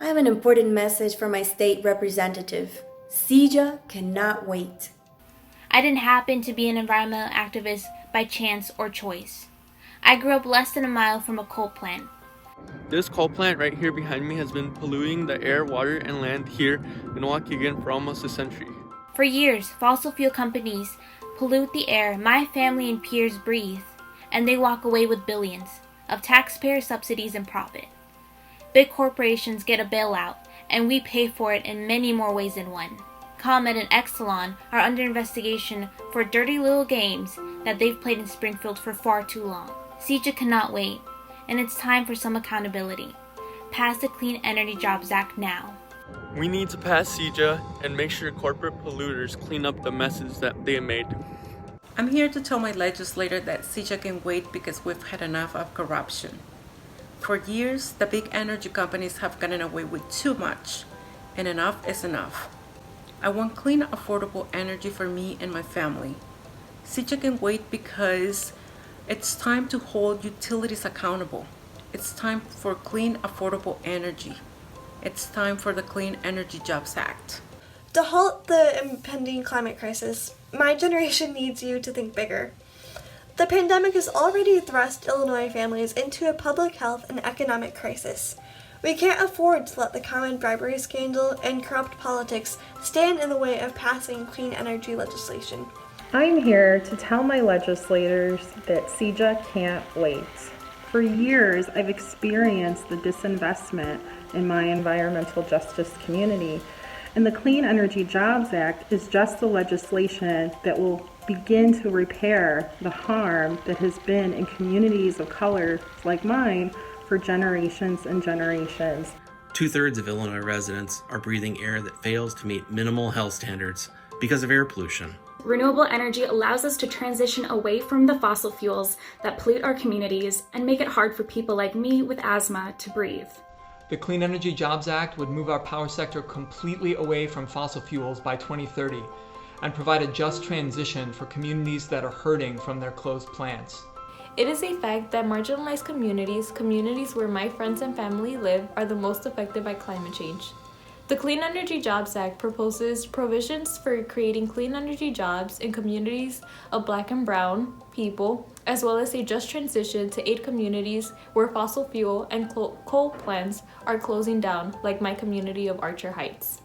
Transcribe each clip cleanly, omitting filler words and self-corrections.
I have an important message for my state representative. CEJA cannot wait. I didn't happen to be an environmental activist by chance or choice. I grew up less than a mile from a coal plant. This coal plant right here behind me has been polluting the air, water, and land here in Waukegan for almost a century. For years, fossil fuel companies pollute the air my family and peers breathe, and they walk away with billions of taxpayer subsidies and profit. Big corporations get a bailout, and we pay for it in many more ways than one. ComEd and Exelon are under investigation for dirty little games that they've played in Springfield for far too long. CEJA cannot wait, and it's time for some accountability. Pass the Clean Energy Jobs Act now. We need to pass CEJA and make sure corporate polluters clean up the messes that they made. I'm here to tell my legislator that CEJA can wait because we've had enough of corruption. For years, the big energy companies have gotten away with too much, and enough is enough. I want clean, affordable energy for me and my family. CEJA can wait because it's time to hold utilities accountable. It's time for clean, affordable energy. It's time for the Clean Energy Jobs Act. To halt the impending climate crisis, my generation needs you to think bigger. The pandemic has already thrust Illinois families into a public health and economic crisis. We can't afford to let the common bribery scandal and corrupt politics stand in the way of passing clean energy legislation. I'm here to tell my legislators that CEJA can't wait. For years, I've experienced the disinvestment in my environmental justice community, and the Clean Energy Jobs Act is just the legislation that will begin to repair the harm that has been in communities of color like mine for generations and generations. 2/3 of Illinois residents are breathing air that fails to meet minimal health standards because of air pollution. Renewable energy allows us to transition away from the fossil fuels that pollute our communities and make it hard for people like me with asthma to breathe. The Clean Energy Jobs Act would move our power sector completely away from fossil fuels by 2030 and provide a just transition for communities that are hurting from their closed plants. It is a fact that marginalized communities where my friends and family live, are the most affected by climate change. The Clean Energy Jobs Act proposes provisions for creating clean energy jobs in communities of Black and Brown people, as well as a just transition to aid communities where fossil fuel and coal plants are closing down, like my community of Archer Heights.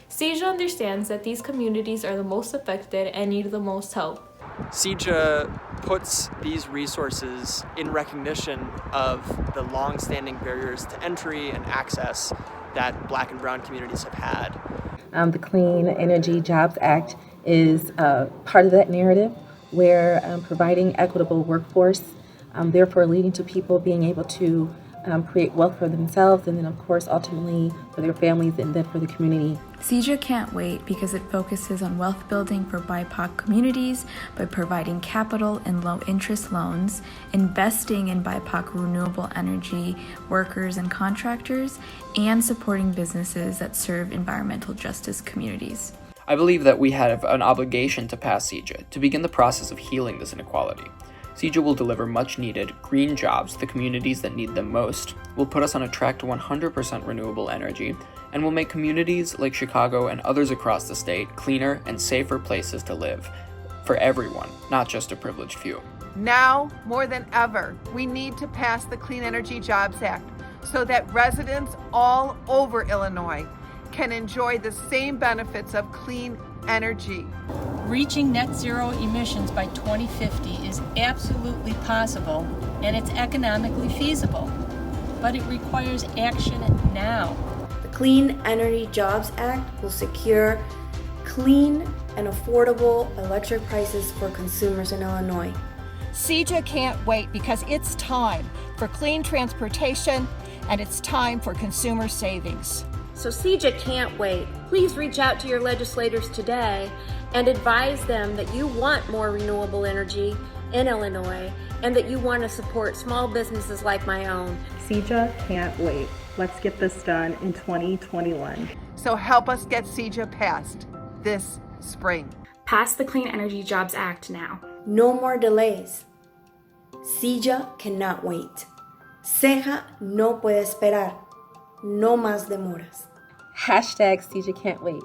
CEJA understands that these communities are the most affected and need the most help. CEJA puts these resources in recognition of the long-standing barriers to entry and access that Black and Brown communities have had. The Clean Energy Jobs Act is part of that narrative where providing equitable workforce, therefore leading to people being able to create wealth for themselves and then of course ultimately for their families and then for the community. CEJA can't wait because it focuses on wealth building for BIPOC communities by providing capital and low-interest loans, investing in BIPOC renewable energy workers and contractors, and supporting businesses that serve environmental justice communities. I believe that we have an obligation to pass CEJA to begin the process of healing this inequality. CEJA will deliver much-needed green jobs to the communities that need them most, will put us on a track to 100% renewable energy, and will make communities like Chicago and others across the state cleaner and safer places to live for everyone, not just a privileged few. Now, more than ever, we need to pass the Clean Energy Jobs Act so that residents all over Illinois can enjoy the same benefits of clean energy. Reaching net zero emissions by 2050 is absolutely possible and it's economically feasible, but it requires action now. The Clean Energy Jobs Act will secure clean and affordable electric prices for consumers in Illinois. CEJA can't wait because it's time for clean transportation and it's time for consumer savings. So CEJA can't wait. Please reach out to your legislators today and advise them that you want more renewable energy in Illinois and that you want to support small businesses like my own. CEJA can't wait. Let's get this done in 2021. So help us get CEJA passed this spring. Pass the Clean Energy Jobs Act now. No more delays. CEJA cannot wait. CEJA no puede esperar. No más demoras. #CEJA can't wait.